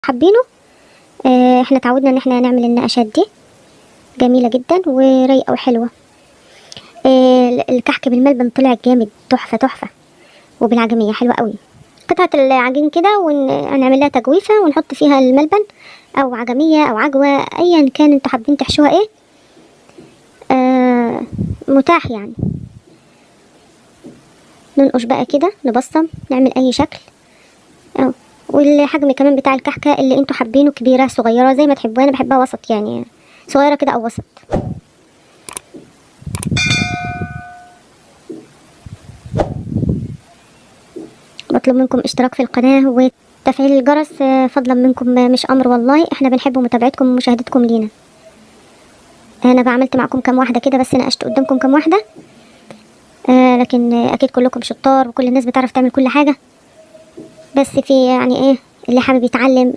حابينه. احنا اتعودنا ان احنا نعمل النقشات دي، جميلة جدا ورايقة وحلوة. الكحك بالملبن طلع جامد، تحفة تحفة، وبالعجمية حلوة قوي. قطعة العجين كده ونعمل لها تجويفة ونحط فيها الملبن او عجمية او عجوة، ايا كان انتوا حابين تحشوها ايه. متاح يعني. ننقش بقى كده، نبصم، نعمل اي شكل. والحجم كمان بتاع الكحكة اللي انتوا حابينه، كبيرة صغيرة زي ما تحبوا. انا بحبها وسط يعني، صغيرة كده او وسط. بطلب منكم اشتراك في القناة وتفعيل الجرس فضلا منكم، مش امر والله. احنا بنحب متابعتكم ومشاهدتكم لينا. انا بعملت معكم كام واحدة كده بس، ناقشت قدامكم كام واحدة. لكن اكيد كلكم شطار وكل الناس بتعرف تعمل كل حاجة، بس في يعني ايه اللي حابب يتعلم